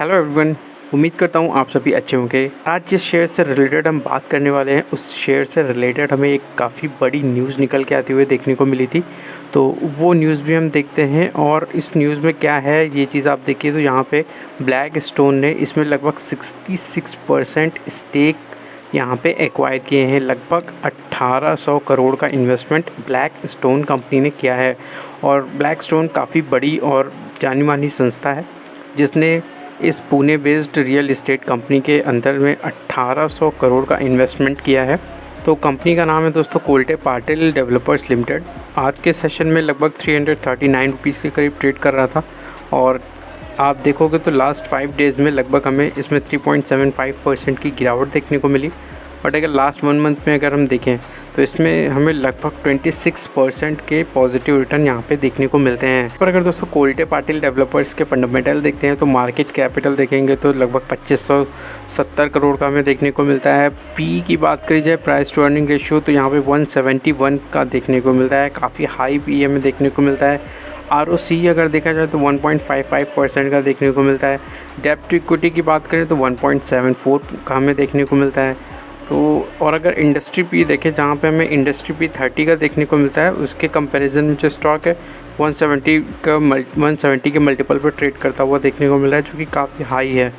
Hello everyone, उम्मीद करता हूँ आप सभी अच्छे होंगे। आज जिस शेयर से रिलेटेड हम बात करने वाले हैं उस शेयर से रिलेटेड हमें एक काफ़ी बड़ी न्यूज़ निकल के आती हुई देखने को मिली थी, तो वो न्यूज़ भी हम देखते हैं। और इस न्यूज़ में क्या है ये चीज़ आप देखिए तो यहाँ पे ब्लैक स्टोन ने इसमें लगभग 66% स्टेक यहाँ पे एक्वायर किए हैं। लगभग 1800 करोड़ का इन्वेस्टमेंट ब्लैक स्टोन कंपनी ने किया है। और ब्लैक स्टोन काफ़ी बड़ी और जानी मानी संस्था है जिसने इस Pune based real estate company के अंदर में 1800 करोड़ का इन्वेस्टमेंट किया है। तो कंपनी का नाम है दोस्तों कोल्टे पाटिल डेवलपर्स लिमिटेड। आज के सेशन में लगभग 339 रुपीज़ के करीब ट्रेड कर रहा था और आप देखोगे तो लास्ट 5 डेज़ में लगभग हमें इसमें 3.75% की गिरावट देखने को मिली। बट अगर लास्ट 1 मंथ में अगर हम देखें तो इसमें हमें लगभग 26% के पॉजिटिव रिटर्न यहाँ पे देखने को मिलते हैं। पर अगर दोस्तों कोल्टे पाटिल डेवलपर्स के फंडामेंटल देखते हैं तो मार्केट कैपिटल देखेंगे तो लगभग 2570 करोड़ का हमें देखने को मिलता है। पी की बात करी जाए, प्राइस टू अर्निंग रेशियो, तो यहाँ पे 171 का देखने को मिलता है। काफ़ी हाई पी हमें देखने को मिलता है। ROC अगर देखा जाए तो 1.55% का देखने को मिलता है। डेब्ट टू इक्विटी की बात करें तो 1.74 का हमें देखने को मिलता है। तो और अगर इंडस्ट्री पी देखें जहाँ पे हमें इंडस्ट्री पी 30 का देखने को मिलता है, उसके कंपैरिजन में जो स्टॉक है 170 के मल्टीपल पर ट्रेड करता हुआ देखने को मिल रहा है, जो कि काफ़ी हाई है।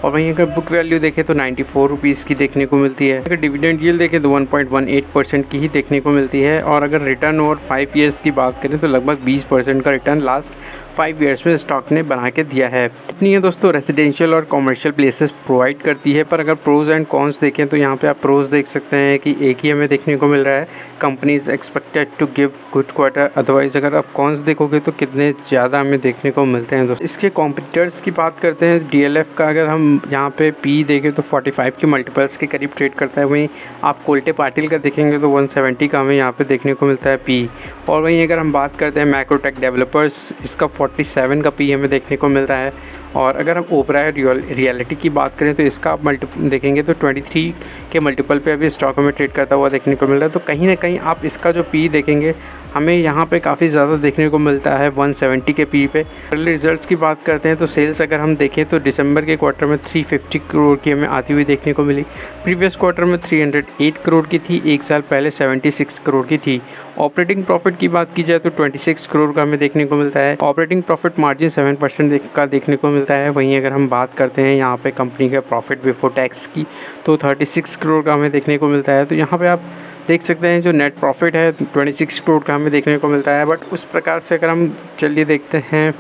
और वहीं अगर बुक वैल्यू देखें तो 94 रुपीज़ की देखने को मिलती है। अगर डिविडेंड यील्ड देखें तो 1.18% की ही देखने को मिलती है। और अगर रिटर्न ओवर 5 ईयर्स की बात करें तो लगभग 20% का रिटर्न लास्ट 5 ईयर्स में स्टॉक ने बना के दिया है। अपनी ये दोस्तों रेजिडेंशियल और कॉमर्शियल प्लेसेस प्रोवाइड करती है। पर अगर प्रोज एंड कॉन्स देखें तो यहाँ पे आप प्रोज देख सकते हैं कि एक ही हमें देखने को मिल रहा है, company is expected to give good quarter. Otherwise अगर आप कॉन्स देखोगे तो कितने ज़्यादा हमें देखने को मिलते हैं दोस्तों। इसके कॉम्पिटिटर्स की बात करते हैं, DLF का अगर हम यहाँ पे पी देखें तो 45 के मल्टीपल्स के करीब ट्रेड करता है। वहीं आप कोल्टे पाटिल का देखेंगे तो 170 का हमें यहाँ पे देखने को मिलता है पी। और वहीं अगर हम बात करते हैं मैक्रोटेक डेवलपर्स, इसका 47 का पी हमें देखने को मिलता है। और अगर हम ओबराय रियलिटी की बात करें तो इसका देखेंगे तो 23 के मल्टीपल पे अभी स्टॉक हमें ट्रेड करता हुआ देखने को मिल रहा है। तो कहीं ना कहीं आप इसका जो पी देखेंगे हमें यहाँ पे काफ़ी ज़्यादा देखने को मिलता है 170 के पी पे। अर्ली रिजल्ट्स की बात करते हैं तो सेल्स अगर हम देखें तो दिसंबर के क्वार्टर में 350 करोड़ की हमें आती हुई देखने को मिली। प्रीवियस क्वार्टर में 308 करोड़ की थी, एक साल पहले 76 करोड़ की थी। ऑपरेटिंग प्रॉफिट की बात की जाए तो 26 करोड़ का हमें देखने को मिलता है। ऑपरेटिंग प्रॉफिट मार्जिन 7% का देखने को मिलता है। वहीं अगर हम बात करते हैं यहाँ पे कंपनी के प्रॉफिट बिफोर टैक्स की तो 36 करोड़ का हमें देखने को मिलता है। तो यहाँ पे आप देख सकते हैं जो नेट प्रॉफिट है 26 करोड़ का हमें देखने को मिलता है। बट उस प्रकार से अगर हम चलिए देखते हैं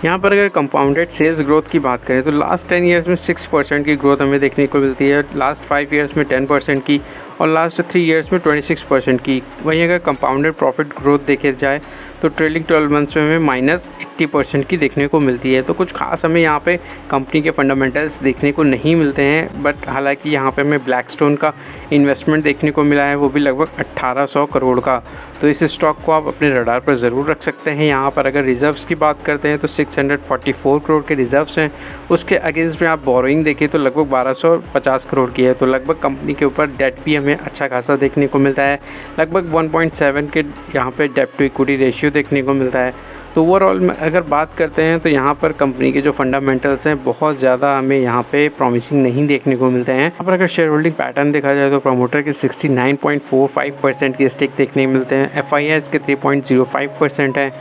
यहाँ पर अगर कंपाउंडेड सेल्स ग्रोथ की बात करें तो लास्ट 10 ईयर्स में 6% की ग्रोथ हमें देखने को मिलती है, लास्ट 5 ईयर्स में 10% की और लास्ट 3 ईयर्स में 26% की। वहीं अगर कंपाउंडेड प्रॉफिट ग्रोथ देखे जाए तो ट्रेलिंग 12 मंथ्स में हमें -80% की देखने को मिलती है। तो कुछ खास हमें यहाँ पे कंपनी के फंडामेंटल्स देखने को नहीं मिलते हैं। बट हालांकि यहाँ पे हमें ब्लैक स्टोन का इन्वेस्टमेंट देखने को मिला है, वो भी लगभग 1800 करोड़ का। तो इस स्टॉक को आप अपने रडार पर ज़रूर रख सकते हैं। यहाँ पर अगर रिजर्व्स की बात करते हैं तो 644 करोड़ के रिजर्व्स हैं। उसके अगेंस्ट में आप बोरोइंग देखें तो लगभग 1250 करोड़ की है। तो लगभग कंपनी के ऊपर डेट भी हमें अच्छा खासा देखने को मिलता है, लगभग 1.7 के यहाँ पे डेट टू इक्विटी रेशियो देखने को मिलता है। तो ओवरऑल में अगर बात करते हैं तो यहाँ पर कंपनी के जो फंडामेंटल्स हैं बहुत ज़्यादा हमें यहाँ पे प्रॉमिसिंग नहीं देखने को मिलते हैं। यहाँ पर अगर शेयर होल्डिंग पैटर्न देखा जाए तो प्रमोटर के 69.45% के स्टेक देखने को मिलते हैं, FIIs के 3.05% हैं,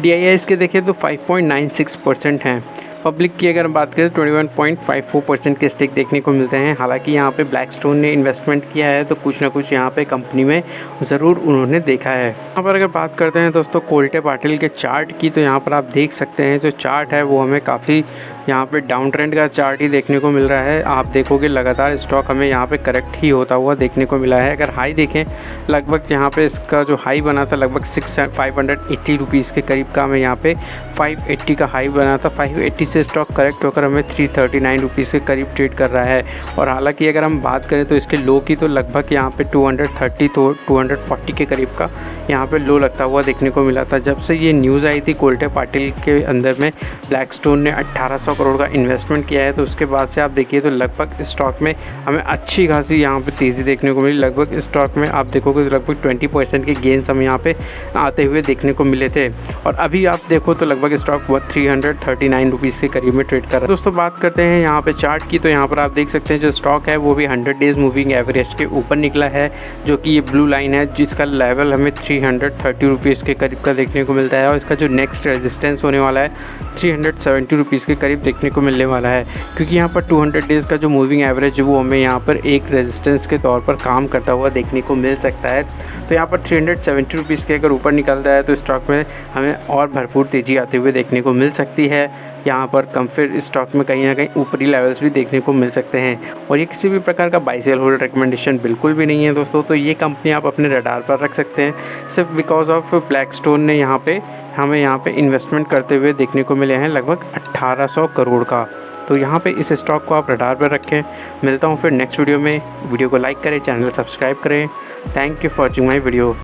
DIIs के देखें तो 5.96% हैं। पब्लिक की अगर बात करें तो 21.54% के स्टेक देखने को मिलते हैं। हालांकि यहाँ पे ब्लैक स्टोन ने इन्वेस्टमेंट किया है तो कुछ ना कुछ यहाँ पे कंपनी में ज़रूर उन्होंने देखा है। यहाँ पर अगर बात करते हैं दोस्तों कोल्टे पाटिल के चार्ट की तो यहाँ पर आप देख सकते हैं जो चार्ट है वो हमें काफ़ी यहाँ पे डाउन ट्रेंड का चार्ट ही देखने को मिल रहा है। आप देखोगे लगातार स्टॉक हमें यहाँ पे करेक्ट ही होता हुआ देखने को मिला है। अगर हाई देखें लगभग यहाँ पे इसका जो हाई बना था लगभग 580 रुपीज़ के करीब का हमें यहाँ पे 580 का हाई बना था, 580 से स्टॉक करेक्ट होकर हमें 339 रुपीज़ के करीब ट्रेड कर रहा है। और हालांकि अगर हम बात करें तो इसके लो की तो लगभग यहाँ पे 230 तो 240 के करीब का यहाँ पे लो लगता हुआ देखने को मिला था। जब से ये न्यूज़ आई थी कोल्टे पाटिल के अंदर में ब्लैकस्टोन ने 1800 करोड़ का इन्वेस्टमेंट किया है, तो उसके बाद से आप देखिए तो लगभग स्टॉक में हमें अच्छी खासी यहाँ पे तेज़ी देखने को मिली। लगभग स्टॉक में आप देखोगे तो लगभग 20% के गेंस हमें यहाँ पे आते हुए देखने को मिले थे। और अभी आप देखो तो लगभग स्टॉक 339 रुपीज़ के करीब में ट्रेड कर रहा है। दोस्तों बात करते हैं यहाँ पे चार्ट की, तो यहाँ पर आप देख सकते हैं जो स्टॉक है वो भी 100 डेज़ मूविंग एवरेज के ऊपर निकला है, जो कि ये ब्लू लाइन है जिसका लेवल हमें 330 रुपीज़ के करीब का देखने को मिलता है। और इसका जो नेक्स्ट रेजिस्टेंस होने वाला है 370 रुपीज़ के करीब देखने को मिलने वाला है, क्योंकि यहाँ पर 200 डेज़ का जो मूविंग एवरेज वो हमें यहाँ पर एक रेजिस्टेंस के तौर पर काम करता हुआ देखने को मिल सकता है। तो यहाँ पर 370 रुपीज़ के अगर ऊपर निकलता है तो स्टॉक में हमें और भरपूर तेज़ी आते हुए देखने को मिल सकती है। यहाँ पर कम फिर स्टॉक में कहीं ना कहीं ऊपरी लेवल्स भी देखने को मिल सकते हैं। और ये किसी भी प्रकार का बाय सेल होल्ड रिकमेंडेशन बिल्कुल भी नहीं है दोस्तों। तो ये कंपनी आप अपने रडार पर रख सकते हैं सिर्फ बिकॉज ऑफ ब्लैकस्टोन ने हमें यहाँ पे इन्वेस्टमेंट करते हुए देखने को मिले हैं लगभग 1800 करोड़ का। तो यहाँ पे इस स्टॉक को आप रडार पर रखें। मिलता हूँ फिर नेक्स्ट वीडियो में। वीडियो को लाइक करें, चैनल सब्सक्राइब करें। Thank you for watching my video.